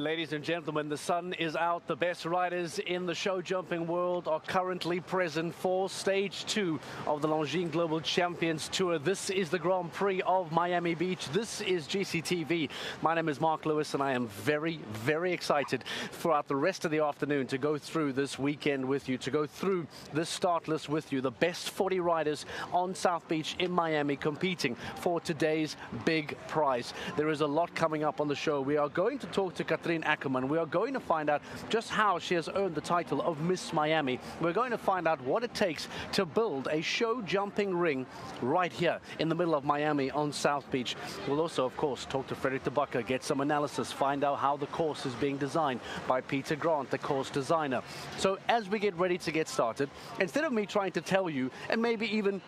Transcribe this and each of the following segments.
Ladies and gentlemen, the sun is out. The best riders in the show jumping world are currently present for stage 2 of the Lgct Global Champions Tour. This is the Grand Prix of Miami Beach. This is GCTV. My name is Mark Lewis and I am very, very excited throughout the rest of the afternoon to go through this weekend with you, to go through this start list with you. The best 40 riders on South Beach in Miami competing for today's big prize. There is a lot coming up on the show. We are going to talk to Katrin Eckermann. We are going to find out just how she has earned the title of Miss Miami. We're going to find out what it takes to build a show jumping ring right here in the middle of Miami on South Beach. We'll also, of course, talk to Frederick de Backer, get some analysis, find out how the course is being designed by Peter Grant, the course designer. So as we get ready to get started, instead of me trying to tell you and maybe even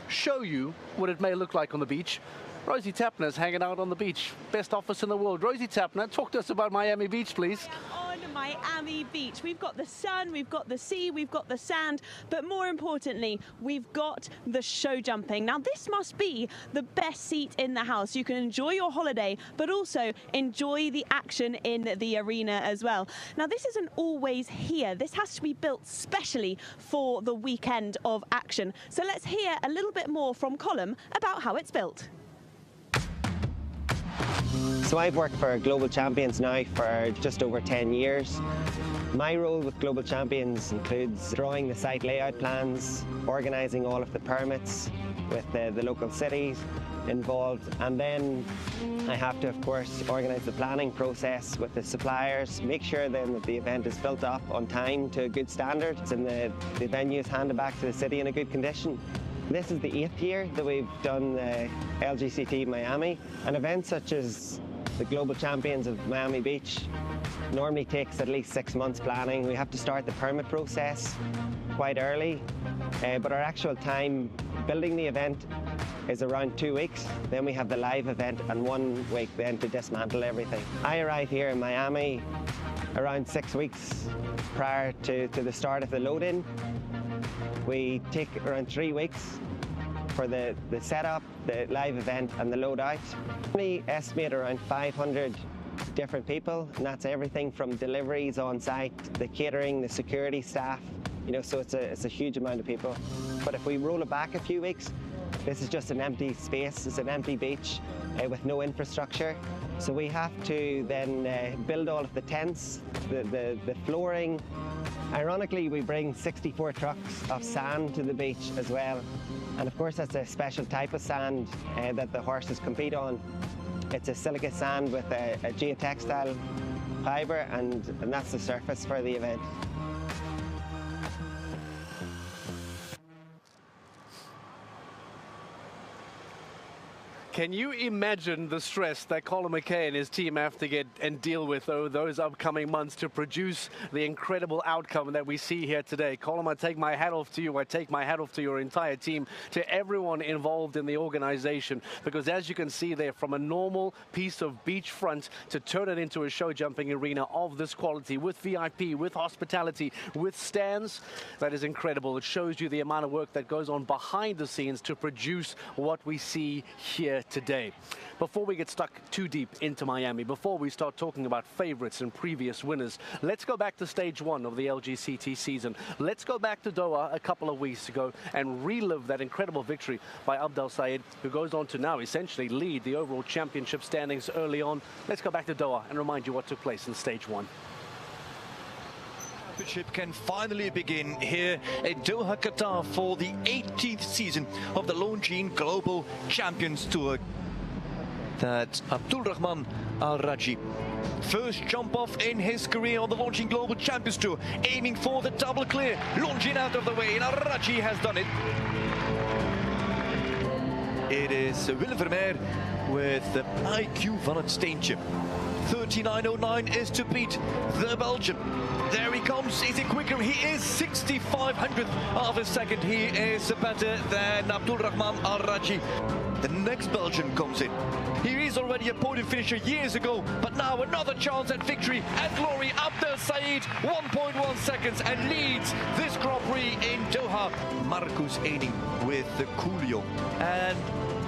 show you what it may look like on the beach, Rosie Tapner is hanging out on the beach. Best office in the world. Rosie Tapner, talk to us about Miami Beach, please. On Miami Beach, we've got the sun, we've got the sea, we've got the sand, but more importantly, we've got the show jumping. Now, this must be the best seat in the house. You can enjoy your holiday, but also enjoy the action in the arena as well. Now, this isn't always here. This has to be built specially for the weekend of action. So let's hear a little bit more from Colm about how it's built. So I've worked for Global Champions now for just over 10 years. My role with Global Champions includes drawing the site layout plans, organising all of the permits with the local cities involved, and then I have to, of course, organise the planning process with the suppliers, make sure then that the event is built up on time to a good standard and the venue is handed back to the city in a good condition. This is the 8th year that we've done Lgct Miami. An event such as the Global Champions of Miami Beach normally takes at least 6 months planning. We have to start the permit process quite early, but our actual time building the event is around 2 weeks. Then we have the live event and 1 week then to dismantle everything. I arrive here in Miami around 6 weeks prior to the start of the load-in. We take around 3 weeks for the setup, the live event and the load out. We estimate around 500 different people, and that's everything from deliveries on site, the catering, the security staff, you know, so it's a huge amount of people. But if we roll it back a few weeks, this is just an empty space, it's an empty beach with no infrastructure. So we have to then build all of the tents, the flooring. Ironically, we bring 64 trucks of sand to the beach as well. And of course, that's a special type of sand that the horses compete on. It's a silica sand with a geotextile fibre, and that's the surface for the event. Can you imagine the stress that Colm McKay and his team have to get and deal with over those upcoming months to produce the incredible outcome that we see here today? Colm, I take my hat off to you. I take my hat off to your entire team, to everyone involved in the organization, because as you can see there, from a normal piece of beachfront to turn it into a show jumping arena of this quality, with VIP, with hospitality, with stands, that is incredible. It shows you the amount of work that goes on behind the scenes to produce what we see here today. Before we get stuck too deep into Miami, before we start talking about favorites and previous winners, let's go back to stage 1 of the Lgct season. Let's go back to Doha a couple of weeks ago and relive that incredible victory by Abdel Sayed, who goes on to now essentially lead the overall championship standings early on. Let's go back to Doha and remind you what took place in stage 1. Championship can finally begin here in Doha, Qatar for the 18th season of the Lgct Global Champions Tour. That's Abdulrahman Al-Raji. First jump off in his career on the Lgct Global Champions Tour, aiming for the double clear, lunging out of the way, and Al-Raji has done it. It is Willem Vermeer with the IQ van het Steentje. 39.09 is to beat the Belgian. There he comes. Is he quicker? He is 6500th of a second. He is better than Abdulrahman Al-Raji. The next Belgian comes in. He is already a podium finisher years ago, but now another chance at victory and glory. Abdel Sayed, 1.1 seconds, and leads this Grand Prix in Doha. Marcus Ening with the Coolio. And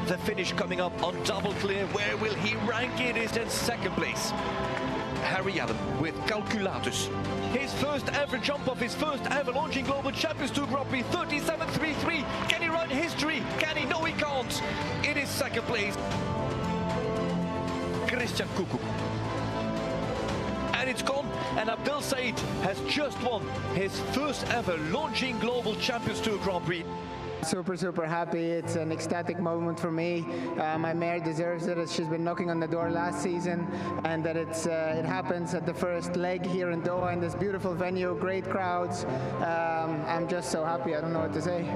the finish coming up on double clear. Where will he rank? It is in second place. Harry Allen with Calculatus. His first ever jump of his first ever Longines Global Champions Tour Grand Prix, 37.33. Can he write history? Can he? No, he can't. It is second place. Christian Koekkoek. And it's gone, and Abdel Said has just won his first ever Longines Global Champions Tour Grand Prix. Super happy. It's an ecstatic moment for me. My mare deserves it. She's been knocking on the door last season, and that it happens at the first leg here in Doha in this beautiful venue, great crowds. I'm just so happy. I don't know what to say.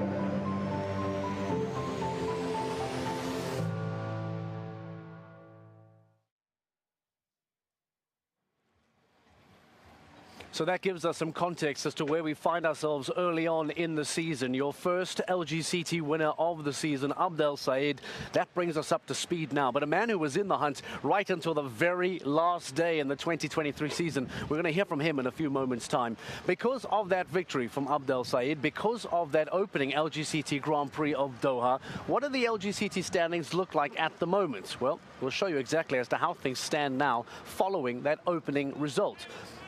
So that gives us some context as to where we find ourselves early on in the season. Your first Lgct winner of the season, Abdel Said. That brings us up to speed now. But a man who was in the hunt right until the very last day in the 2023 season. We're going to hear from him in a few moments' time. Because of that victory from Abdel Said, because of that opening Lgct Grand Prix of Doha, what do the Lgct standings look like at the moment? Well, we'll show you exactly as to how things stand now following that opening result.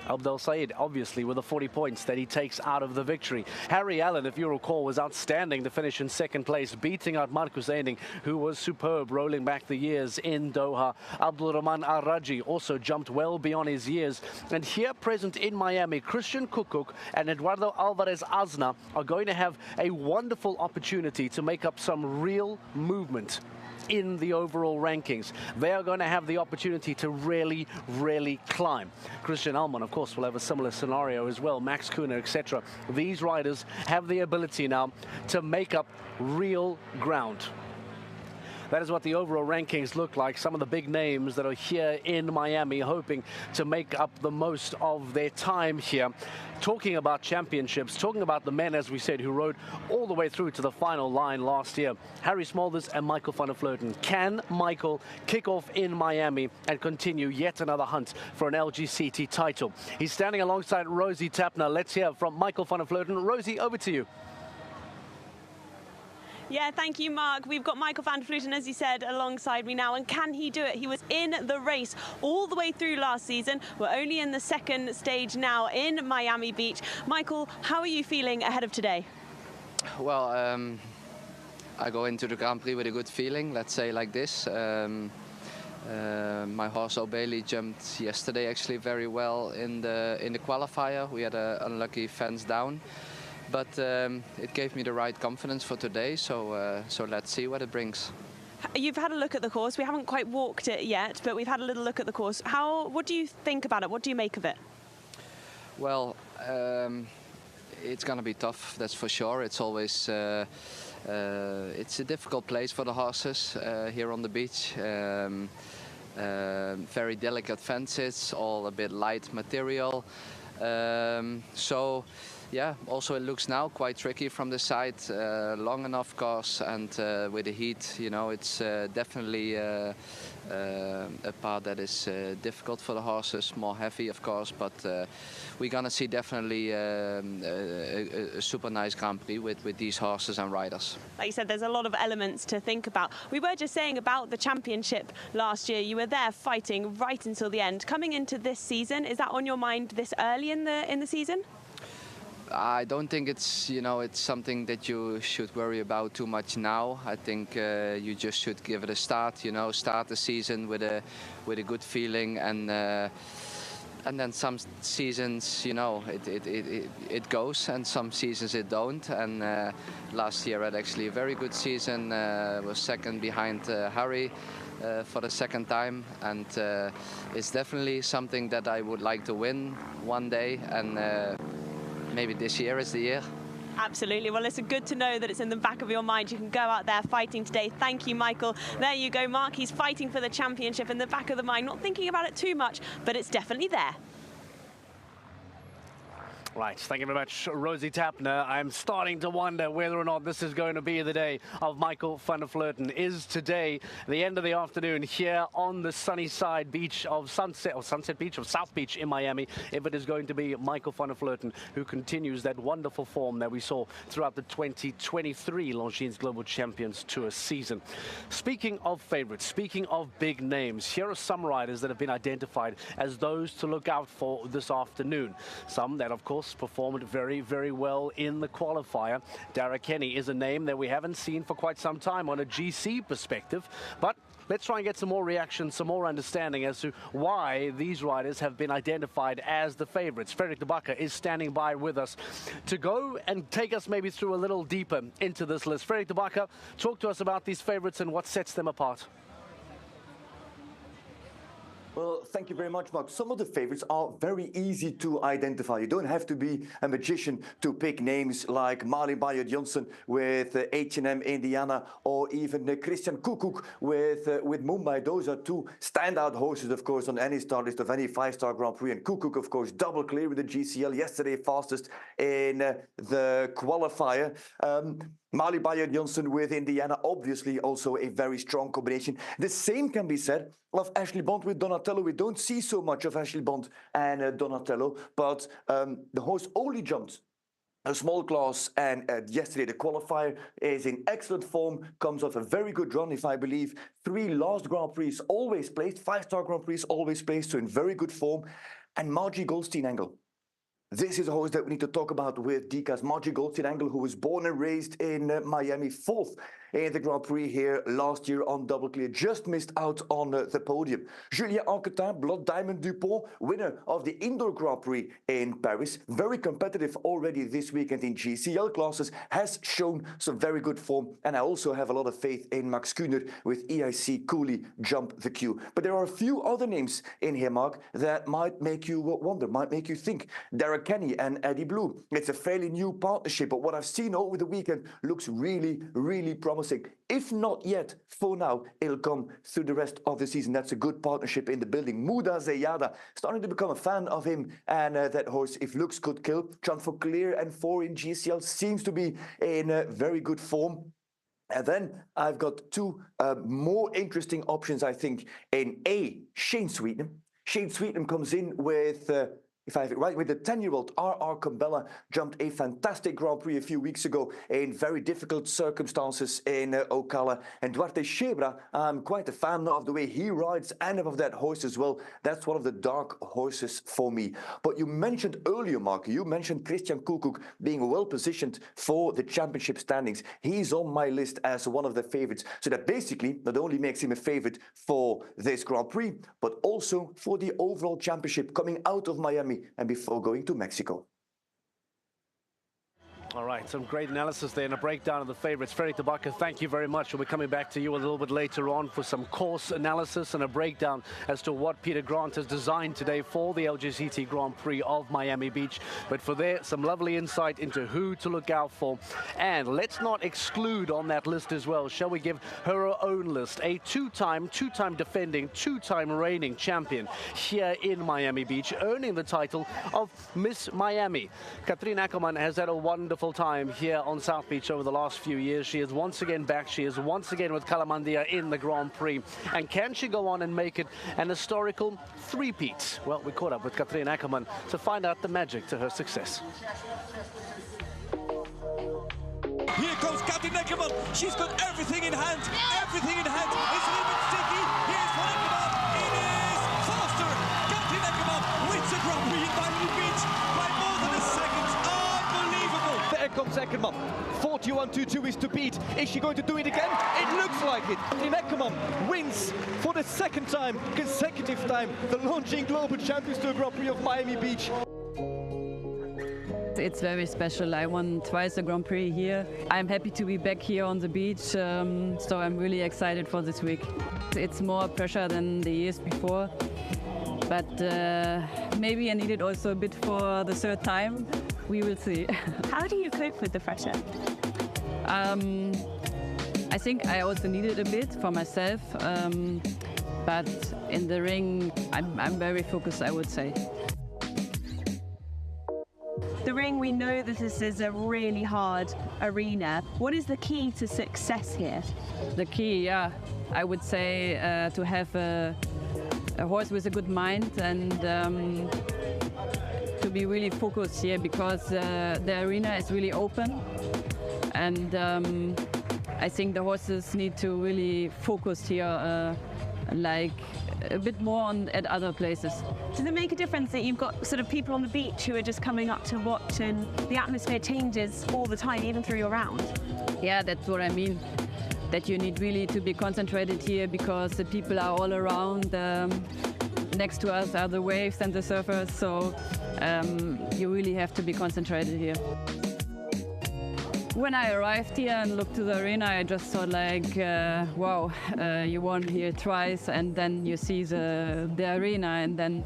Abdel Said, obviously, with the 40 points that he takes out of the victory. Harry Allen, if you recall, was outstanding to finish in second place, beating out Marcus Eining, who was superb, rolling back the years in Doha. Abdulrahman Al-Raji also jumped well beyond his years. And here present in Miami, Christian Koekkoek and Eduardo Alvarez Azna are going to have a wonderful opportunity to make up some real movement in the overall rankings. They are going to have the opportunity to really climb. Christian Alman, of course, will have a similar scenario as well. Max Kuhner, etc. These riders have the ability now to make up real ground. That is what the overall rankings look like. Some of the big names that are here in Miami hoping to make up the most of their time here. Talking about championships, talking about the men, as we said, who rode all the way through to the final line last year. Harry Smolders and Michael van der Vleuten. Can Michael kick off in Miami and continue yet another hunt for an Lgct title? He's standing alongside Rosie Tapner. Let's hear from Michael van der Vleuten. Rosie, over to you. Yeah, thank you, Mark. We've got Michael van der Vleuten, as you said, alongside me now. And can he do it? He was in the race all the way through last season. We're only in the second stage now in Miami Beach. Michael, how are you feeling ahead of today? Well, I go into the Grand Prix with a good feeling, let's say like this. My horse O'Bailey jumped yesterday actually very well in the qualifier. We had an unlucky fence down. But it gave me the right confidence for today, so let's see what it brings. You've had a look at the course. We haven't quite walked it yet, but we've had a little look at the course. What do you think about it? What do you make of it? Well, it's going to be tough, that's for sure. It's always it's a difficult place for the horses here on the beach. Very delicate fences, all a bit light material. So. Yeah, also it looks now quite tricky from the side, long enough course, and with the heat, you know, it's definitely a part that is difficult for the horses, more heavy of course, but we're gonna see definitely a super nice Grand Prix with these horses and riders. Like you said, there's a lot of elements to think about. We were just saying about the championship last year, you were there fighting right until the end. Coming into this season, is that on your mind this early in the season? I don't think it's, you know, it's something that you should worry about too much now. I think you just should give it a start, you know, start the season with a good feeling, and then some seasons, you know, it goes, and some seasons it don't. And last year I had actually a very good season, was second behind Harry for the second time, and it's definitely something that I would like to win one day, and maybe this year is the year. Absolutely. Well, it's good to know that it's in the back of your mind. You can go out there fighting today. Thank you, Michael. There you go, Mark. He's fighting for the championship in the back of the mind, not thinking about it too much, but it's definitely there. Right, thank you very much, Rosie Tapner. I'm starting to wonder whether or not this is going to be the day of Michael van der Vleuten. Is today the end of the afternoon here on the sunny side beach of Sunset Beach, of South Beach in Miami, if it is going to be Michael van der Vleuten who continues that wonderful form that we saw throughout the 2023 Longines Global Champions Tour season. Speaking of favorites, speaking of big names, here are some riders that have been identified as those to look out for this afternoon. Some that, of course, performed very, very well in the qualifier. Darragh Kenny is a name that we haven't seen for quite some time on a GC perspective, but let's try and get some more reaction, some more understanding as to why these riders have been identified as the favorites. Frederik de Backer is standing by with us to go and take us maybe through a little deeper into this list. Frederik de Backer, talk to us about these favorites and what sets them apart. Well, thank you very much, Mark. Some of the favorites are very easy to identify. You don't have to be a magician to pick names like Mali Bayard-Johnsen with H&M Indiana, or even Christian Koekkoek with Mumbai. Those are two standout horses, of course, on any star list of any five-star Grand Prix. And Koekkoek, of course, double clear with the GCL yesterday, fastest in the qualifier. Mali Bayard-Johnsen with Indiana, obviously also a very strong combination. The same can be said of Ashley Bond with Donatello. We don't see so much of Ashley Bond and Donatello, but the horse only jumped a small class, and yesterday the qualifier is in excellent form, comes off a very good run, if I believe 3 last Grand Prix always placed, 5-star Grand Prix always placed, so in very good form. And Margie Goldstein-Angle. This is a horse that we need to talk about with Dika's. Margie Goldstein-Angle, who was born and raised in Miami, 4th in the Grand Prix here last year on double clear, just missed out on the podium. Julien Anquetin, Blood Diamond Dupont, winner of the Indoor Grand Prix in Paris, very competitive already this weekend in GCL classes, has shown some very good form, and I also have a lot of faith in Max Kuhner with EIC Cooley Jump the Queue. But there are a few other names in here, Mark, that might make you wonder, might make you think. Darragh Kenny and Eddie Blue. It's a fairly new partnership, but what I've seen over the weekend looks really, really promising. If not yet, for now, it'll come through the rest of the season. That's a good partnership in the building. Muda Zayada, starting to become a fan of him, and that horse, if looks could kill. Chanticleer and 4 in GCL seems to be in very good form. And then I've got 2 more interesting options, I think, in A, Shane Sweetnam. Shane Sweetnam comes in with if I have it right, with the 10-year-old R.R. Kumbella, jumped a fantastic Grand Prix a few weeks ago in very difficult circumstances in Ocala. And Duarte Chebra, I'm quite a fan of the way he rides and of that horse as well. That's one of the dark horses for me. But you mentioned earlier, Mark, you mentioned Christian Koekkoek being well positioned for the championship standings. He's on my list as one of the favorites. So that basically not only makes him a favorite for this Grand Prix, but also for the overall championship coming out of Miami and before going to Mexico. All right, some great analysis there and a breakdown of the favorites. Frederik de Backer, thank you very much. We'll be coming back to you a little bit later on for some course analysis and a breakdown as to what Peter Grant has designed today for the Lgct Grand Prix of Miami Beach. But for there, some lovely insight into who to look out for. And let's not exclude on that list as well, shall we give her own list, a two-time defending, 2-time reigning champion here in Miami Beach, earning the title of Miss Miami. Katrin Eckermann has had a wonderful time here on South Beach over the last few years. She is once again back. She is once again with Kalamandia in the Grand Prix. And can she go on and make it an historical 3-peat? Well, we caught up with Katrin Eckermann to find out the magic to her success. Here comes Katrin Eckermann. She's got everything in hand. Everything in hand. It's a little bit sticky. Here's Van Eckermann. It is faster. Katrin Eckermann wins the Grand Prix in Miami Beach by more than a second. Unbelievable. There comes Eckermann. 41.22 is to beat. Is she going to do it again? It looks like it. Katrin Eckermann wins for the 2nd time, consecutive time, the Longines Global Champions Tour Grand Prix of Miami Beach. It's very special. I won twice the Grand Prix here. I'm happy to be back here on the beach, so I'm really excited for this week. It's more pressure than the years before, but maybe I need it also a bit for the 3rd time. We will see. How do you cope with the pressure? I think I also need it a bit for myself, but in the ring, I'm very focused, I would say. the ring, we know that this is a really hard arena. What is the key to success here? The key, yeah, I would say to have a horse with a good mind and to be really focused here, because the arena is really open, and I think the horses need to really focus here like a bit more at other places. Does it make a difference that you've got sort of people on the beach who are just coming up to watch, and the atmosphere changes all the time, even through your round? Yeah, that's what I mean. That you need really to be concentrated here, because the people are all around. Next to us are the waves and the surfers, so you really have to be concentrated here. When I arrived here and looked to the arena, I just thought like, wow, you won here twice, and then you see the arena, and then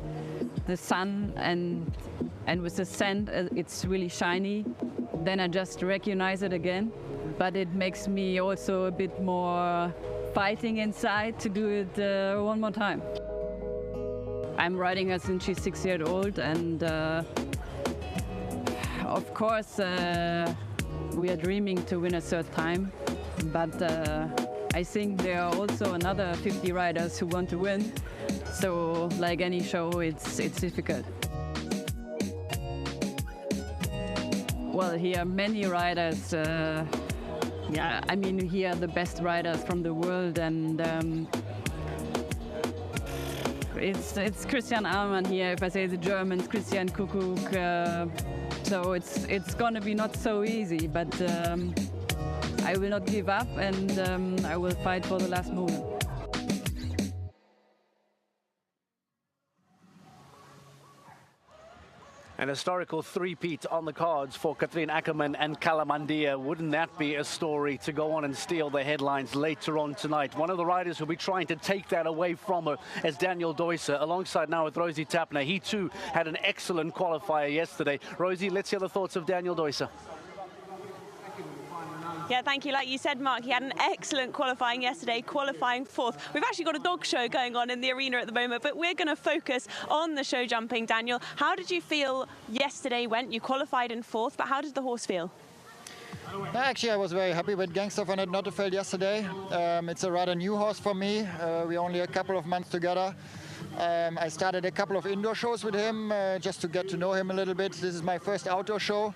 the sun, and with the sand, it's really shiny. Then I just recognize it again. But it makes me also a bit more fighting inside to do it one more time. I'm riding her since she's 6 years old, and of course we are dreaming to win a third time, but I think there are also another 50 riders who want to win, so like any show, it's difficult. Well, here are many riders. Yeah, I mean, here are the best riders from the world, and it's Christian Eckermann here. If I say the Germans, Christian Kuckuck. So it's gonna be not so easy, but I will not give up, and I will fight for the last moment. An historical three-peat on the cards for Katrin Eckermann and Kalamandia. Wouldn't that be a story to go on and steal the headlines later on tonight? One of the riders who'll be trying to take that away from her is Daniel Deusser, alongside now with Rosie Tapner. He too had an excellent qualifier yesterday. Rosie, let's hear the thoughts of Daniel Deusser. Yeah, thank you. Like you said, Mark, he had an excellent qualifying yesterday, qualifying fourth. We've actually got a dog show going on in the arena at the moment, but we're going to focus on the show jumping. Daniel, how did you feel yesterday went? You qualified in fourth, but how did the horse feel? Actually, I was very happy with Gangster van het Notteveld yesterday. It's a rather new horse for me. We're only a couple of months together. I started a couple of indoor shows with him just to get to know him a little bit. This is my first outdoor show.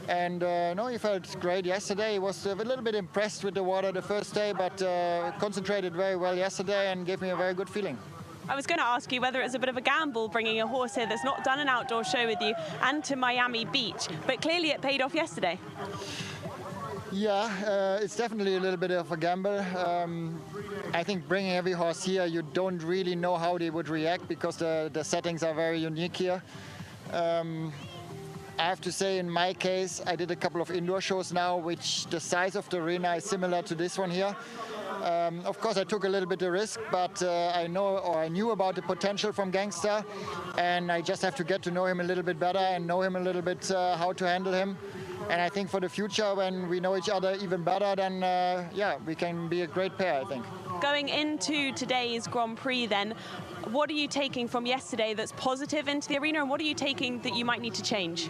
And no, he felt great yesterday. He was a little bit impressed with the water the first day, but concentrated very well yesterday and gave me a very good feeling. I was going to ask you whether it's a bit of a gamble bringing a horse here that's not done an outdoor show with you and to Miami Beach, but clearly it paid off yesterday. Yeah, it's definitely a little bit of a gamble. I think bringing every horse here, you don't really know how they would react, because the settings are very unique here. I have to say, in my case, I did a couple of indoor shows now, which the size of the arena is similar to this one here. Of course, I took a little bit of risk, but I knew about the potential from Gangster, and I just have to get to know him a little bit better and know him a little bit how to handle him. And I think for the future, when we know each other even better, then yeah, we can be a great pair, I think. Going into today's Grand Prix then, what are you taking from yesterday that's positive into the arena, and what are you taking that you might need to change?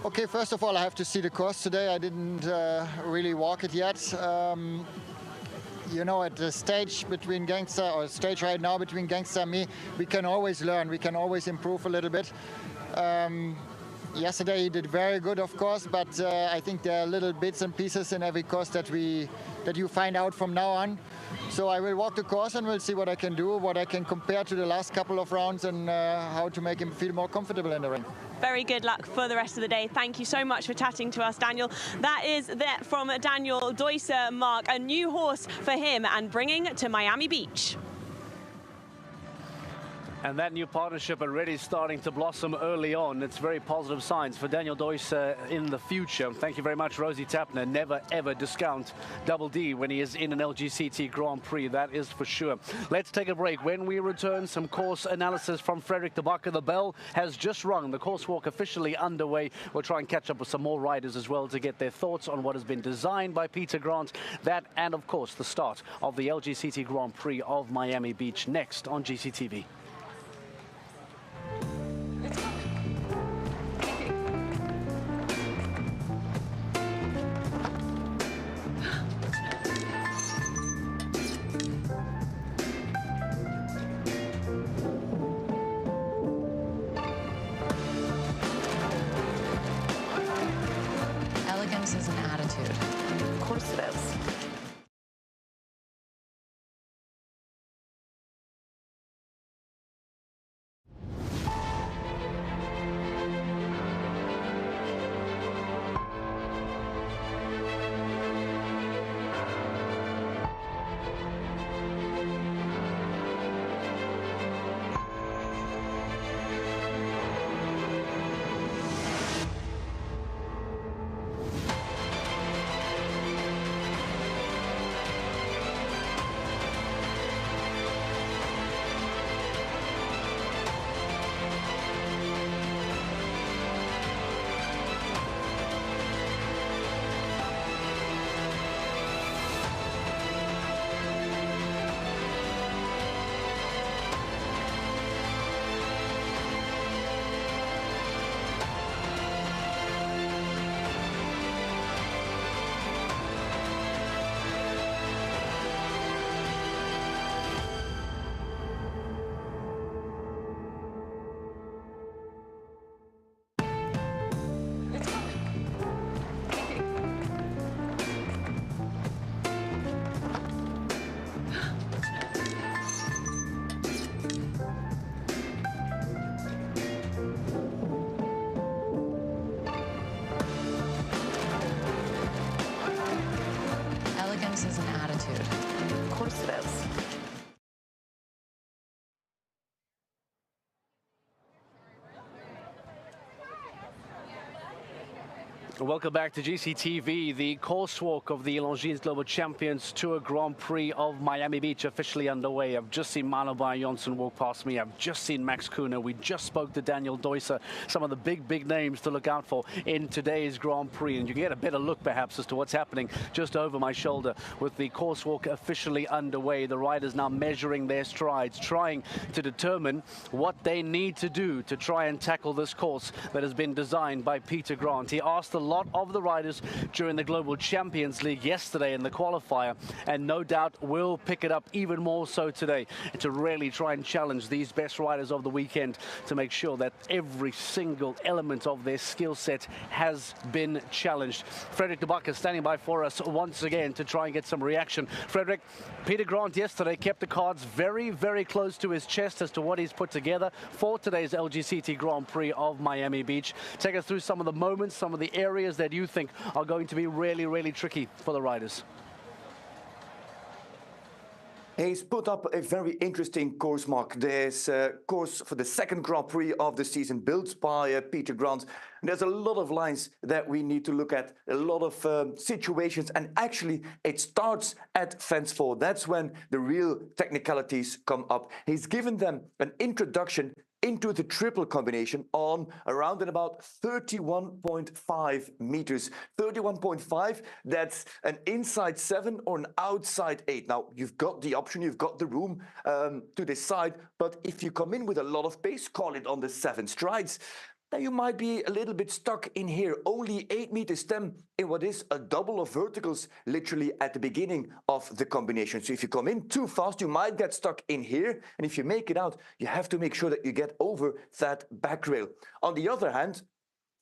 Okay, first of all, I have to see the course today. I didn't really walk it yet. You know, at the stage between Gangster, or stage right now between Gangster and me, we can always learn, we can always improve a little bit. Yesterday he did very good, of course, but I think there are little bits and pieces in every course that you find out from now on. So I will walk the course and we'll see what I can do, what I can compare to the last couple of rounds, and how to make him feel more comfortable in the ring. Very good luck for the rest of the day. Thank you so much for chatting to us, Daniel. That is that from Daniel Deusser, Mark, a new horse for him and bringing to Miami Beach. And that new partnership already starting to blossom early on. It's very positive signs for Daniel Deusser in the future. Thank you very much, Rosie Tapner. Never, ever discount Double D when he is in an LGCT Grand Prix. That is for sure. Let's take a break. When we return, some course analysis from Frederick de Backer. The bell has just rung. The course walk officially underway. We'll try and catch up with some more riders as well to get their thoughts on what has been designed by Peter Grant. That, and of course, the start of the LGCT Grand Prix of Miami Beach next on GCTV. Welcome back to GCTV. The course walk of the Longines Global Champions Tour Grand Prix of Miami Beach officially underway. I've just seen Manu Bayer-Jonsson walk past me. I've just seen Max Kuhner. We just spoke to Daniel Deusser. Some of the big names to look out for in today's Grand Prix. And you can get a better look perhaps as to what's happening just over my shoulder with the course walk officially underway. The riders now measuring their strides, trying to determine what they need to do to try and tackle this course that has been designed by Peter Grant. He asked a lot of the riders during the Global Champions League yesterday in the qualifier, and no doubt will pick it up even more so today to really try and challenge these best riders of the weekend to make sure that every single element of their skill set has been challenged. Frederick de Backer standing by for us once again to try and get some reaction. Frederick, Peter Grant yesterday kept the cards very close to his chest as to what he's put together for today's Lgct Grand Prix of Miami Beach. Take us through some of the moments, some of the areas that you think are going to be really tricky for the riders. He's put up a very interesting course, Mark. This course for the second Grand Prix of the season built by Peter Grant. And there's a lot of lines that we need to look at, a lot of situations, and actually it starts at fence 4. That's when the real technicalities come up. He's given them an introduction into the triple combination on around and about 31.5 meters. 31.5, that's an inside 7 or an outside 8. Now, you've got the option, you've got the room to decide, but if you come in with a lot of pace, call it on the 7 strides, then you might be a little bit stuck in here. Only 8 meters stem in what is a double of verticals literally at the beginning of the combination. So if you come in too fast, you might get stuck in here. And if you make it out, you have to make sure that you get over that back rail. On the other hand,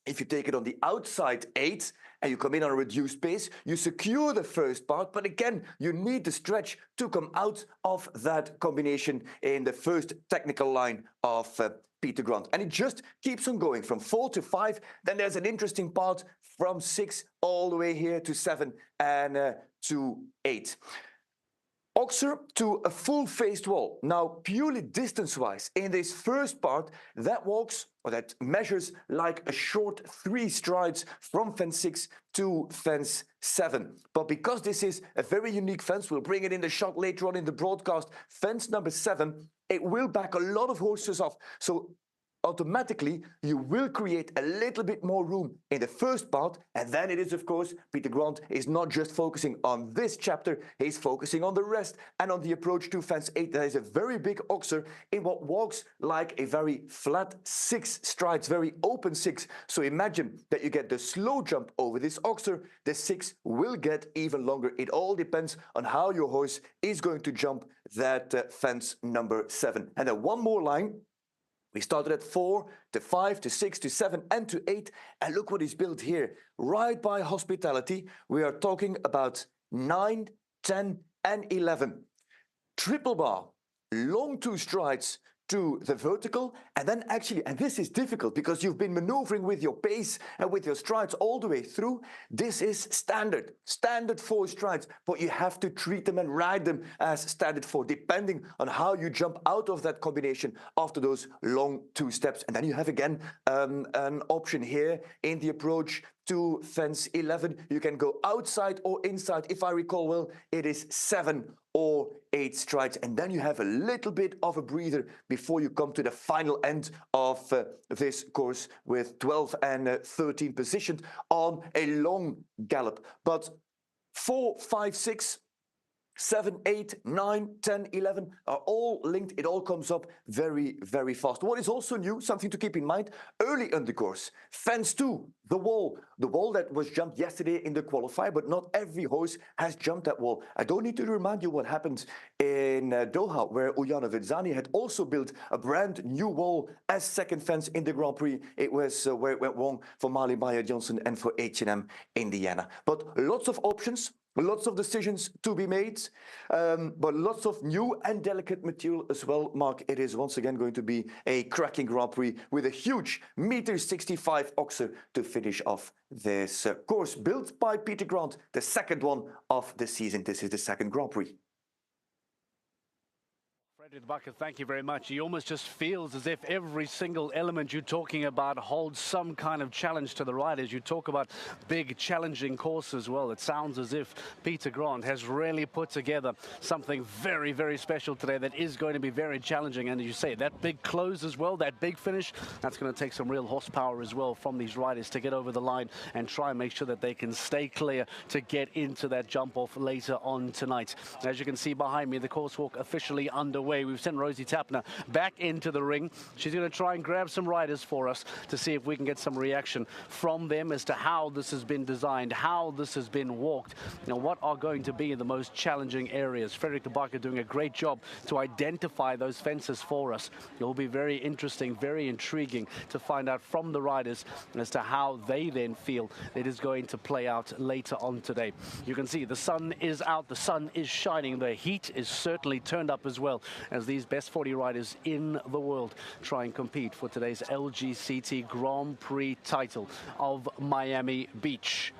if you take it on the outside 8 and you come in on a reduced pace, you secure the first part, but again, you need the stretch to come out of that combination in the first technical line of Peter Grant. And it just keeps on going from 4 to 5. Then there's an interesting part from 6 all the way here to 7 and to 8. Oxer to a full-faced wall. Now, purely distance-wise, in this first part, that walks, or that measures like a short 3 strides from fence 6 to fence 7. But because this is a very unique fence, we'll bring it in the shot later on in the broadcast, fence number 7, it will back a lot of horses off. So automatically, you will create a little bit more room in the first part. And then it is, of course, Peter Grant is not just focusing on this chapter, he's focusing on the rest and on the approach to fence 8. There is a very big oxer in what walks like a very flat 6 strides, very open 6. So imagine that you get the slow jump over this oxer, the 6 will get even longer. It all depends on how your horse is going to jump that fence number 7. And then one more line. We started at 4 to 5 to 6 to 7 and to 8. And look what is built here. Right by hospitality, we are talking about 9, 10 and 11. Triple bar, long 2 strides to the vertical, and then actually, and this is difficult because you've been maneuvering with your pace and with your strides all the way through. This is standard 4 strides, but you have to treat them and ride them as standard 4, depending on how you jump out of that combination after those long 2 steps. And then you have again an option here in the approach to fence 11. You can go outside or inside. If I recall well, it is 7 or 8 strides. And then you have a little bit of a breather before you come to the final end of this course with 12 and 13 positioned on a long gallop. But 4, 5, 6, 7, 8, 9, 10, 11 are all linked. It all comes up very fast. What is also new, something to keep in mind, early in the course, fence 2, the wall that was jumped yesterday in the qualifier, but not every horse has jumped that wall. I don't need to remind you what happened in Doha, where Ulyana Vidzani had also built a brand new wall as second fence in the Grand Prix. It was where it went wrong for Mali Bayer-Jonsson and for H&M Indiana. But lots of options. Lots of decisions to be made, but lots of new and delicate material as well, Mark. It is once again going to be a cracking Grand Prix with a huge 1.65 meter oxer to finish off this course built by Peter Grant, the second one of the season. This is the second Grand Prix. Bucket, thank you very much. He almost just feels as if every single element you're talking about holds some kind of challenge to the riders. You talk about big, challenging courses. Well, it sounds as if Peter Grant has really put together something very, very special today that is going to be very challenging. And as you say, that big close as well, that big finish, that's going to take some real horsepower as well from these riders to get over the line and try and make sure that they can stay clear to get into that jump off later on tonight. As you can see behind me, the course walk officially underway. We've sent Rosie Tapner back into the ring. She's going to try and grab some riders for us to see if we can get some reaction from them as to how this has been designed, how this has been walked, you know, what are going to be the most challenging areas. Frederik de Backer doing a great job to identify those fences for us. It will be very interesting, very intriguing to find out from the riders as to how they then feel it is going to play out later on today. You can see the sun is out, the sun is shining, the heat is certainly turned up as well, as these best 40 riders in the world try and compete for today's Lgct Grand Prix title of Miami Beach.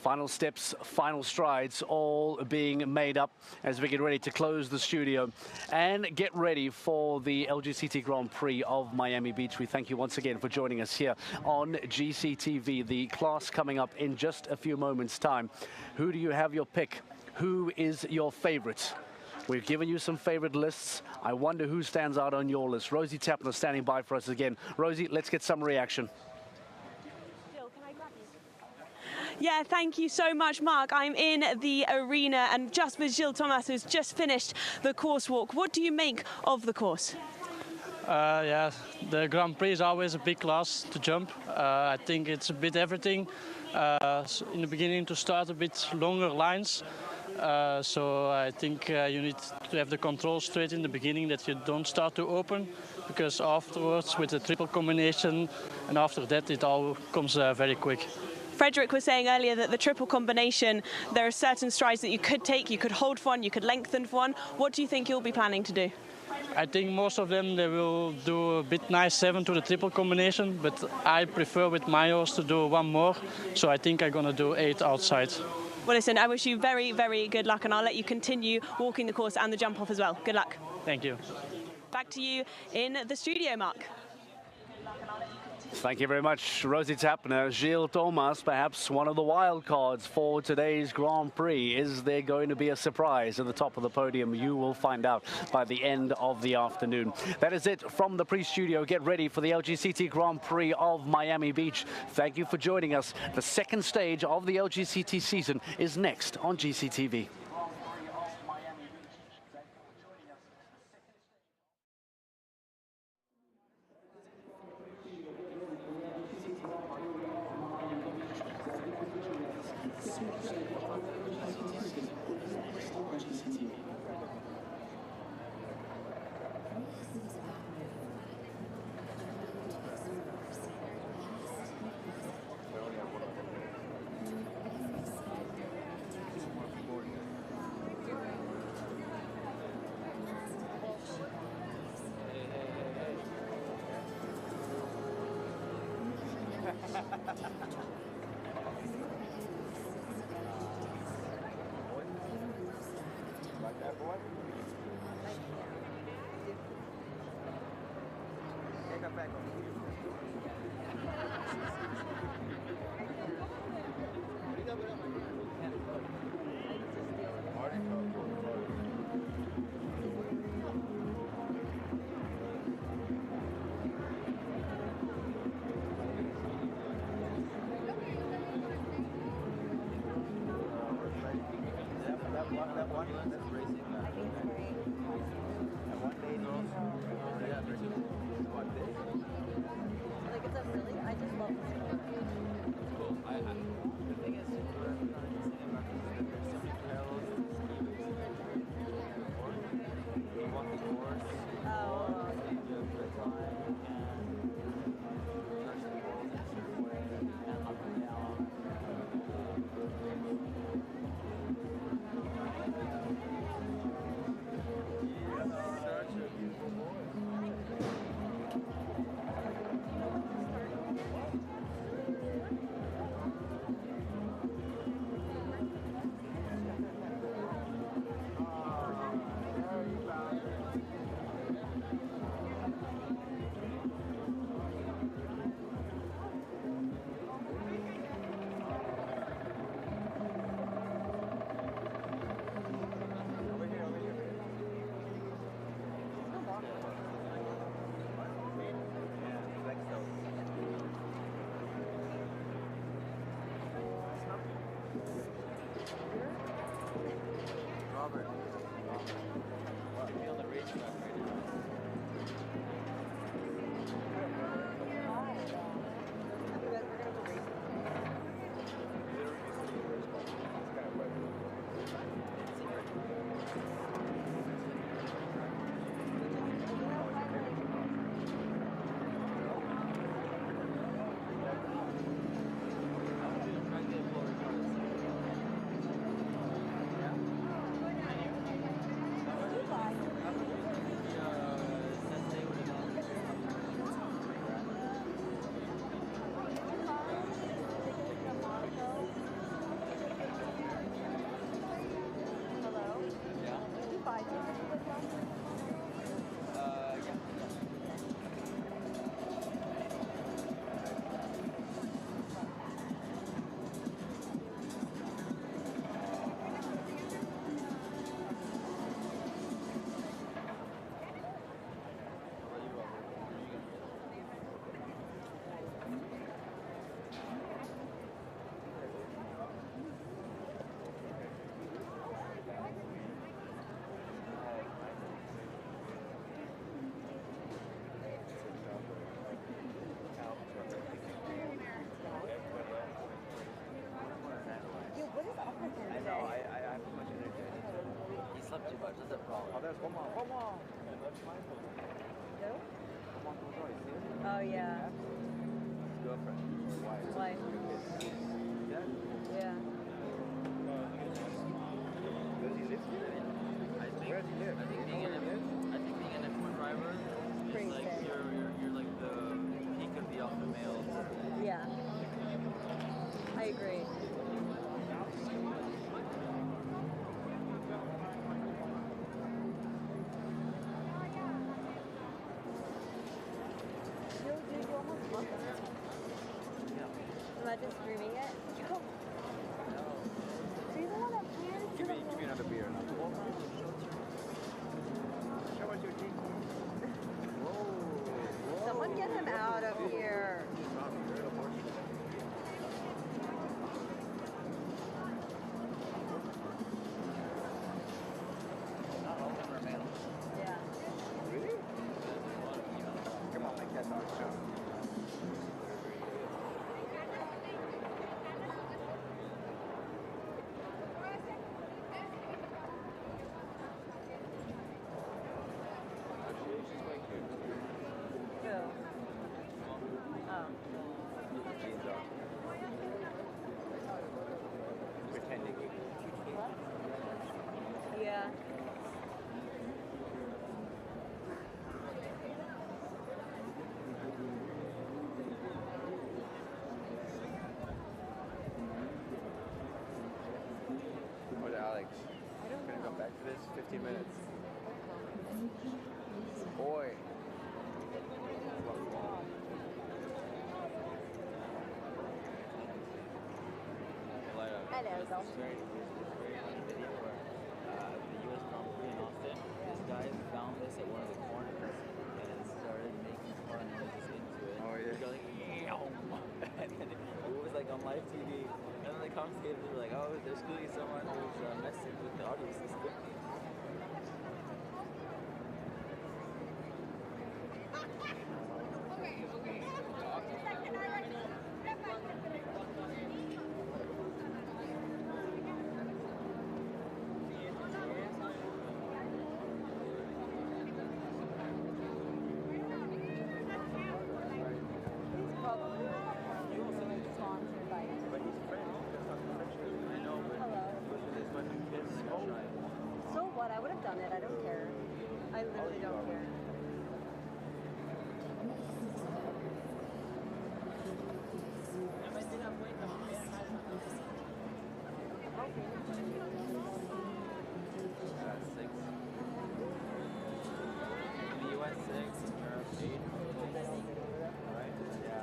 Final steps, final strides, all being made up as we get ready to close the studio and get ready for the Lgct Grand Prix of Miami Beach. We thank you once again for joining us here on GCTV. The class coming up in just a few moments' time. Who do you have your pick? Who is your favorite? We've given you some favorite lists. I wonder who stands out on your list. Rosie Tapner standing by for us again. Rosie, let's get some reaction. Yeah, thank you so much, Mark. I'm in the arena and just with Gilles Thomas, who's just finished the course walk. What do you make of the course? Yeah, the Grand Prix is always a big class to jump. I think it's a bit everything. In the beginning to start a bit longer lines. So I think you need to have the control straight in the beginning, that you don't start to open, because afterwards with the triple combination and after that it all comes very quick. Frederik was saying earlier that the triple combination, there are certain strides that you could take, you could hold for one, you could lengthen for one. What do you think you'll be planning to do? I think most of them, they will do a bit nice 7 to the triple combination, but I prefer with my horse to do one more, so I think I'm going to do 8 outside. Well, listen, I wish you very, very good luck, and I'll let you continue walking the course and the jump off as well. Good luck. Thank you. Back to you in the studio, Mark. Thank you very much, Rosie Tapner. Gilles Thomas, perhaps one of the wild cards for today's Grand Prix. Is there going to be a surprise at the top of the podium? You will find out by the end of the afternoon. That is it from the Prix studio. Get ready for the Lgct Grand Prix of Miami Beach. Thank you for joining us. The second stage of the Lgct season is next on GCTV. That one, that's racing. is a problem. Oh, there's one more. One more. No? Oh, yeah. His girlfriend. Wife. Wife. Yeah. Yeah. Does he live here? Where does he live? I think being an F1 driver is like you're like the peak of the alpha male. Yeah. I agree. You almost lost it. Imagine screaming it. Go. So you're the one that planned to Give me another beer. Show us your teeth. Whoa. Someone get him out of here. Not all of them are male. Yeah. Really? Come on, make that dog show. Pretending. Yeah. What, Alex? I don't Gonna know. come back to this? 15 minutes. Boy. Hello, Dom. It's very funny video where the U.S. Grand Prix in Austin, this guy found this at one of the corners and started making car noises into it. Oh, yeah. Going, and then it was like on live TV. And then the commentators were like, oh, there's clearly someone who's messing with the audio system. He's probably sponsored by it. But he's French. That's not French. I know, but Hello. his wife and kids are trying. So what? I would have done it. I don't care. I literally don't care. That's 6. In the US 6, in Europe 8. Right? Yeah.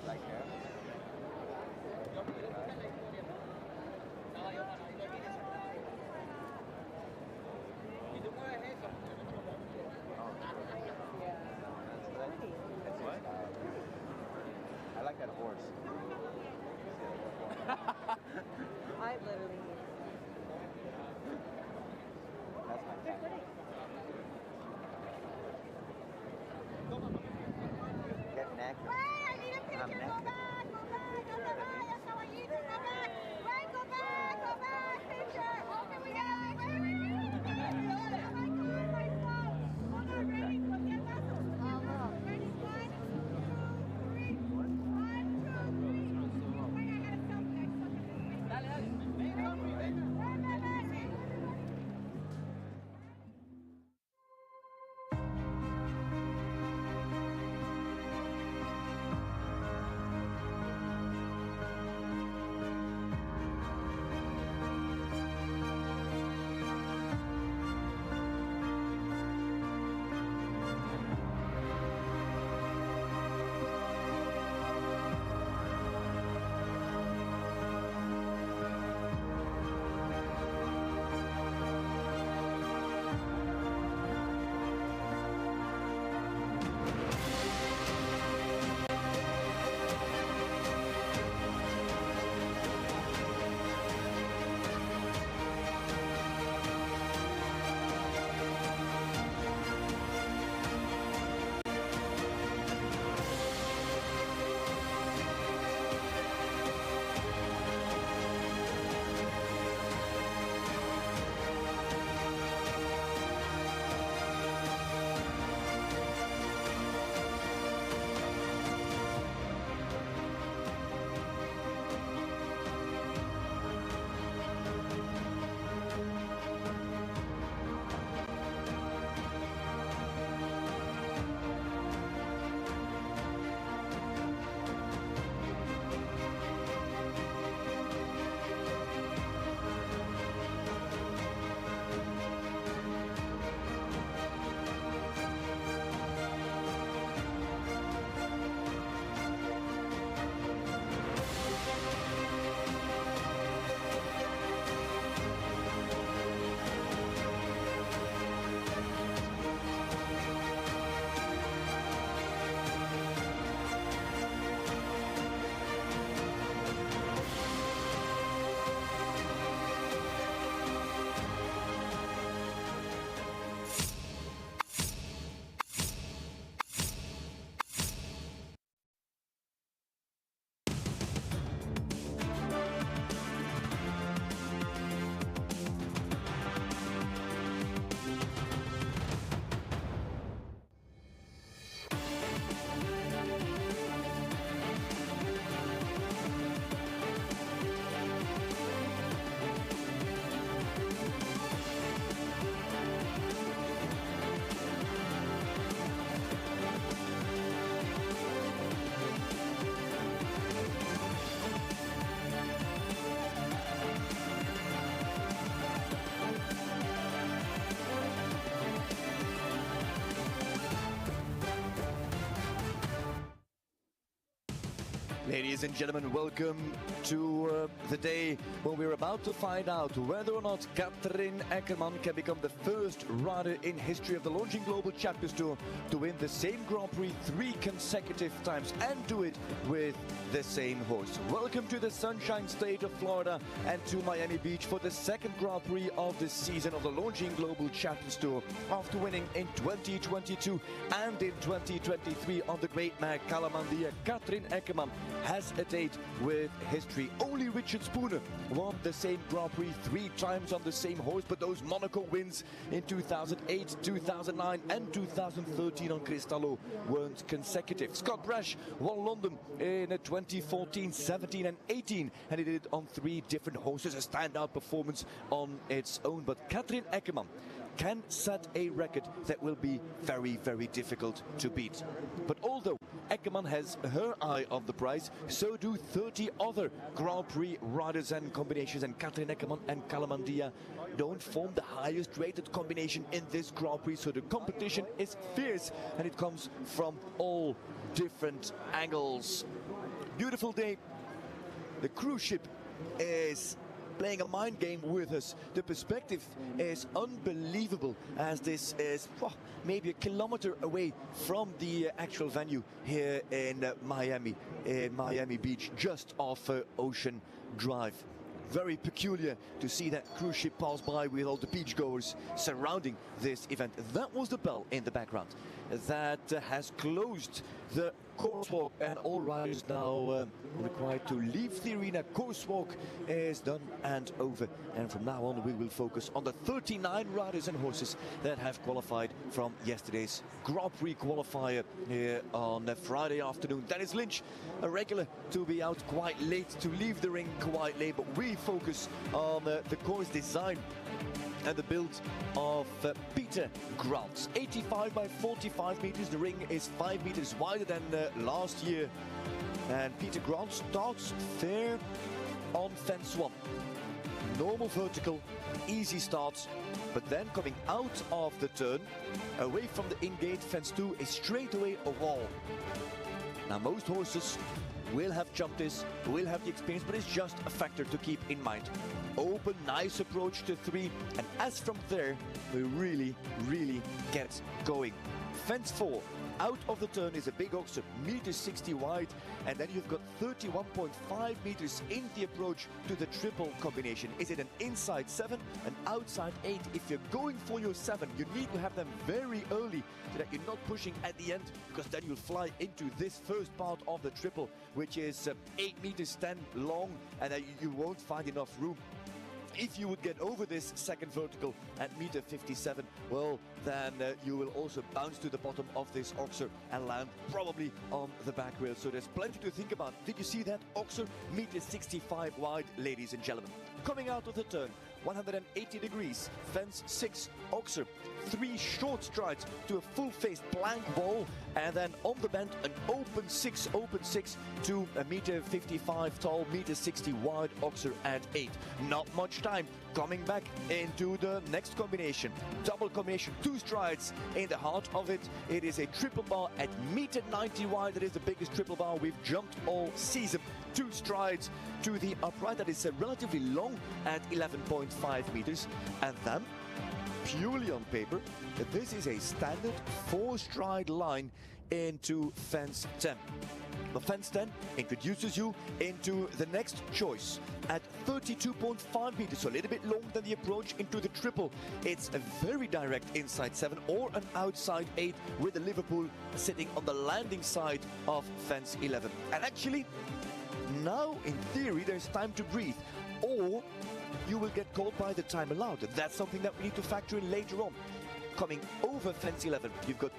Like hair? That's what? I like that horse. I literally. That's my cat. Get neck. I need a picture. Go back, go back. Go back. Go back. Right, go back, go back. Picture. Okay, we got it. Wait. Oh my God, my phone. Hold on, ready? Ready? 1, 2, 3. 1, 2, 3. Ladies and gentlemen, welcome to the day when we're about to find out whether or not Katrin Eckermann can become the first rider in history of the Longines Global Champions Tour to win the same Grand Prix 3 consecutive times and do it with the same horse. Welcome to the Sunshine State of Florida and to Miami Beach for the second Grand Prix of the season of the Longines Global Champions Tour. After winning in 2022 and in 2023 on the Great Mag Calamandia, Katrin Eckermann has a date with history. Only Richard Spooner won the same Grand Prix 3 times on the same horse, but those Monaco wins in 2008, 2009 and 2013 on Cristallo weren't consecutive. Scott Brash won London in 2014, 17 and 18, and he did it on 3 different horses, a standout performance on its own. But Katrin Eckermann can set a record that will be very, very difficult to beat. But although Eckermann has her eye on the prize, so do 30 other Grand Prix riders and combinations, and Katrin Eckermann and Calamandia don't form the highest rated combination in this Grand Prix, so the competition is fierce and it comes from all different angles. Beautiful day. The cruise ship is playing a mind game with us. The perspective is unbelievable, as this is maybe a kilometer away from the actual venue here in Miami Beach, just off Ocean Drive. Very peculiar to see that cruise ship pass by with all the beachgoers surrounding this event. That was the bell in the background that has closed the course walk, and all riders now required to leave the arena. Course walk is done and over, and from now on we will focus on the 39 riders and horses that have qualified from yesterday's Grand Prix qualifier here on Friday afternoon. Dennis Lynch, a regular to be out quite late, to leave the ring quite late, but we focus on the course design and the build of Peter Grant's 85 by 45 meters. The ring is 5 meters wider than last year, and Peter Grant starts fair on fence 1. Normal vertical, easy start, but then coming out of the turn, away from the in-gate, fence 2 is straight away a wall. Now most horses will have jumped this, will have the experience, but it's just a factor to keep in mind. Open, nice approach to 3, and as from there, we really get going. Fence 4, out of the turn is a big oxer, 1.60 meters wide, and then you've got 31.5 meters in the approach to the triple combination. Is it an inside 7, an outside 8? If you're going for your 7, you need to have them very early so that you're not pushing at the end, because then you'll fly into this first part of the triple, which is 8 meters 10 long, and you won't find enough room. If you would get over this second vertical at 1.57 meters, well, then you will also bounce to the bottom of this oxer and land probably on the back rail. So there's plenty to think about. Did you see that oxer? 1.65 meters wide, ladies and gentlemen. Coming out of the turn, 180 degrees, fence 6, oxer, 3 short strides to a full-faced blank wall, and then on the bend an open 6 to a 1.55 meters tall, 1.60 meters wide oxer at 8. Not much time. Coming back into the next combination, double combination, 2 strides in the heart of it. It is a triple bar at 1.90 meters wide. It is the biggest triple bar we've jumped all season. 2 strides to the upright that is relatively long at 11.5 meters, and then purely on paper, this is a standard 4-stride line into fence 10. The fence 10 introduces you into the next choice at 32.5 meters, so a little bit longer than the approach into the triple. It's a very direct inside 7 or an outside 8 with the Liverpool sitting on the landing side of fence 11. And actually, now in theory there's time to breathe, or you will get caught by the time allowed. That's something that we need to factor in later on. Coming over fence 11, you've got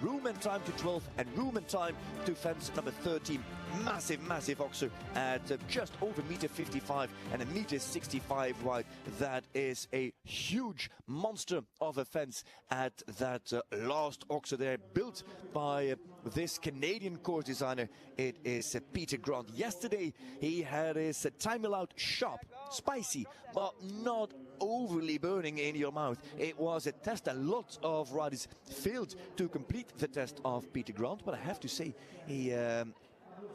room and time to 12 and room and time to fence number 13. Massive oxer at just over 1.55 meters and 1.65 meters wide. That is a huge monster of a fence at that last oxer there, built by this Canadian course designer. It is Peter Grant. Yesterday he had his time allowed sharp, spicy, but not overly burning in your mouth. It was a test. A lot of riders failed to complete the test of Peter Grant, but I have to say he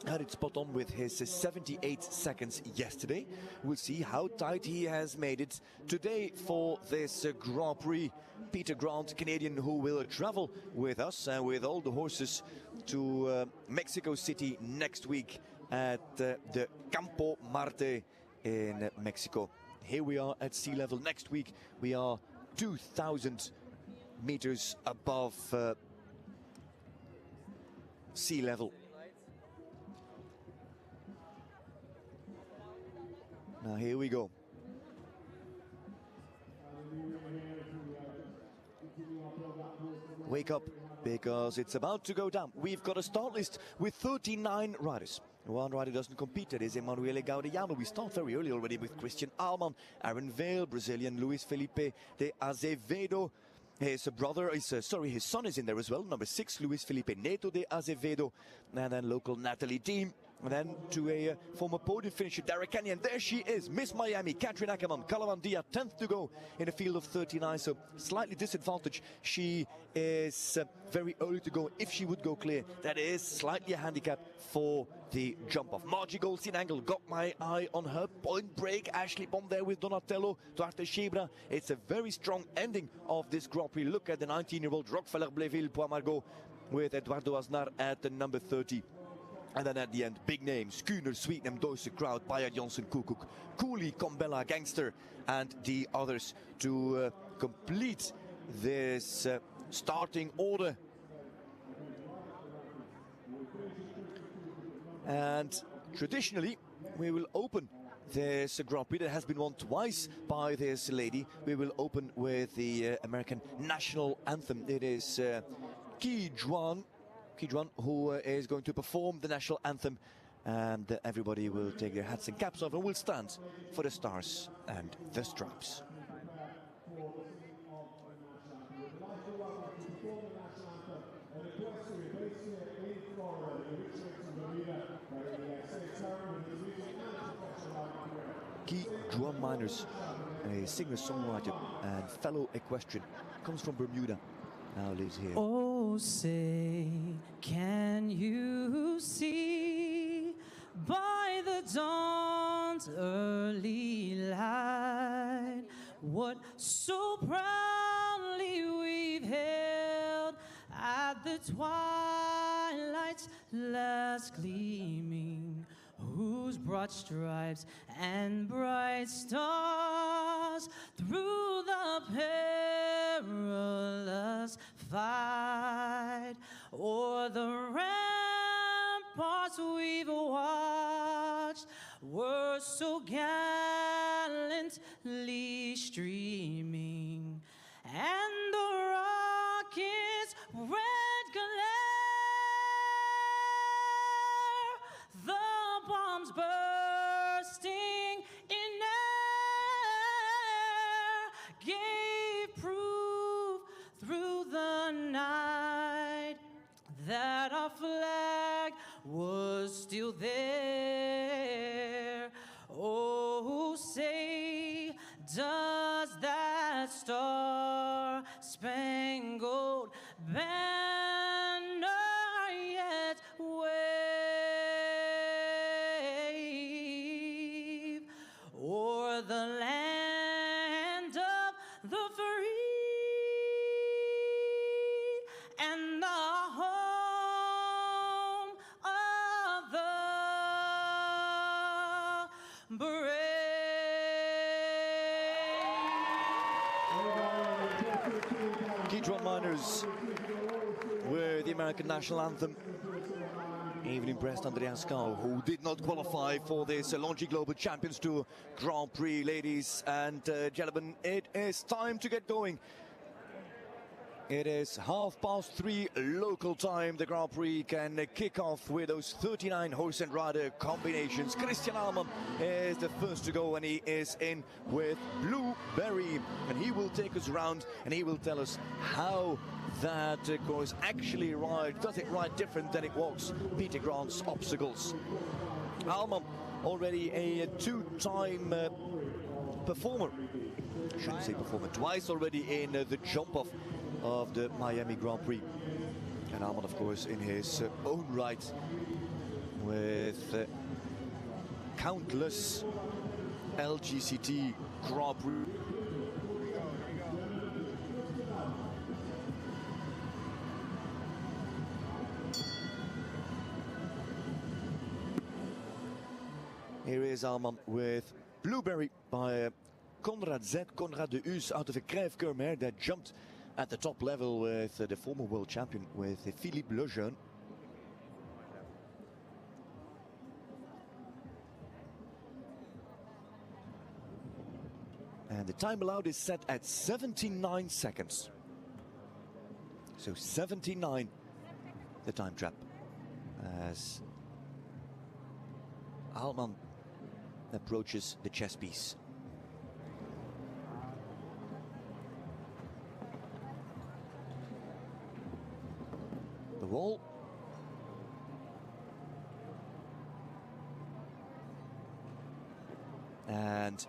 had it spot on with his 78 seconds yesterday. We'll see how tight he has made it today for this Grand Prix. Peter Grant, Canadian, who will travel with us and with all the horses to Mexico City next week at the Campo Marte in Mexico. Here we are at sea level. Next week we are 2,000 meters above sea level. Now here we go. Wake up, because it's about to go down. We've got a start list with 39 riders. One rider doesn't compete, that is Emanuele Gaudiano. We start very early already with Christian Aalman, Aaron Vale, Brazilian Luis Felipe de Azevedo. His son is in there as well, number 6, Luis Felipe Neto de Azevedo, and then local Natalie Deem. And then to a former podium finisher, Derek Kenyon. There she is, Miss Miami, Katrin Eckermann, Calavandia, 10th to go in a field of 39, so slightly disadvantaged. She is very early to go. If she would go clear, that is slightly a handicap for the jump off. Margie Goldstein Angle, got my eye on her. Point break, Ashley Bomb there with Donatello, Duarte Chibra. It's a very strong ending of this Grand Prix. Look at the 19-year-old Rockefeller Blainville Poimargot with Eduardo Aznar at the number 30. And then at the end, big names, Kuhner, Sweetnam, Deusser, Kraut, Bayard, Johnson, Kukuk, Cooley, Combella, Gangster, and the others to complete this starting order. And traditionally, we will open this Grand Prix that has been won twice by this lady. We will open with the American national anthem. It is Ki Juan, who is going to perform the national anthem, and everybody will take their hats and caps off and will stand for the stars and the stripes. Guy Juan Miners, a singer-songwriter and fellow equestrian, comes from Bermuda, now lives here. Oh, say, can you see by the dawn's early light what so proudly we've held at the twilight's last gleaming, whose broad stripes and bright stars through the perilous fight o'er the ramparts we've watched were so gallantly streaming, and the rocket's red glare, the bombs bursting in air, gave proof through the night that our flag was still there. Oh, say, does that star-spangled banner yet wave o'er the land of the free and the home of the brave? Drum Miners with the American national anthem. Even impressed Andreas Kau, who did not qualify for this Lgct Global Champions Tour Grand Prix. Ladies and gentlemen, it is time to get going. It is 3:30 local time. The Grand Prix can kick off with those 39 horse and rider combinations. Christian Aalman is the first to go, and he is in with Blueberry, and he will take us around and he will tell us how that course actually rides. Does it ride different than it was Peter Grant's obstacles? Aalman, already a two-time performer. Shouldn't say performer, twice already in the jump-off of the Miami Grand Prix. And Aalman, of course, in his own right, with countless Lgct Grand Prix. Here is Alman with Blueberry by Conrad Z. Conrad de Us out of a Crèvecoeur that jumped at the top level with the former world champion, with Philippe Lejeune. And the time allowed is set at 79 seconds. So 79, the time trap, as Alman approaches the chess piece. The wall. And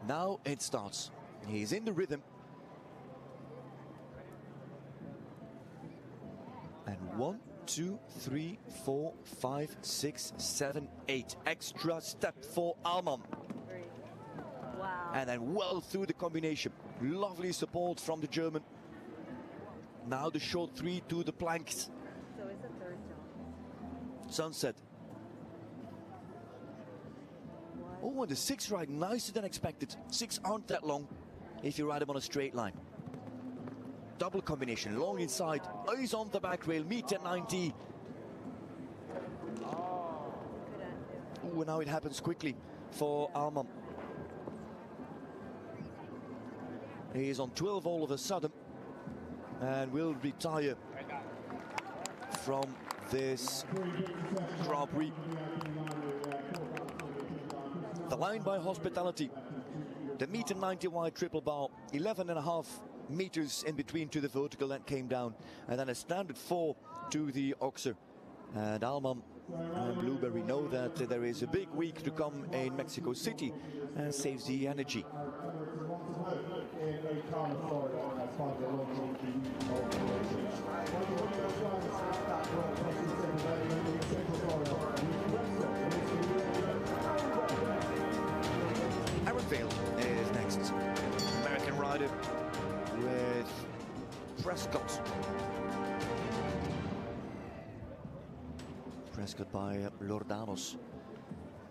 now it starts. He's in the rhythm. And 1, 2, 3, 4, 5, 6, 7, 8. Extra step for Alman. Wow. And then well through the combination. Lovely support from the German. Now the short 3 to the planks. So it's a third jump. Sunset. Oh, and the 6 ride nicer than expected. 6 aren't that long if you ride them on a straight line. Double combination, long inside, eyes on the back rail, meter 90. Oh, now it happens quickly for Alman. He is on 12 all of a sudden and will retire from this Grand Prix. The line by Hospitality, the meter 90 wide triple bar, 11.5 meters in between to the vertical that came down, and then a standard 4 to the Oxer. And Alman and Blueberry know that there is a big week to come in Mexico City and saves the energy. Aaron Vale is next. American rider with Prescott. Prescott by Lordanos.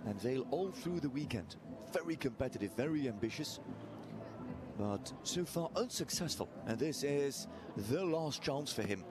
And Vale all through the weekend. Very competitive, very ambitious, but so far unsuccessful. And this is the last chance for him.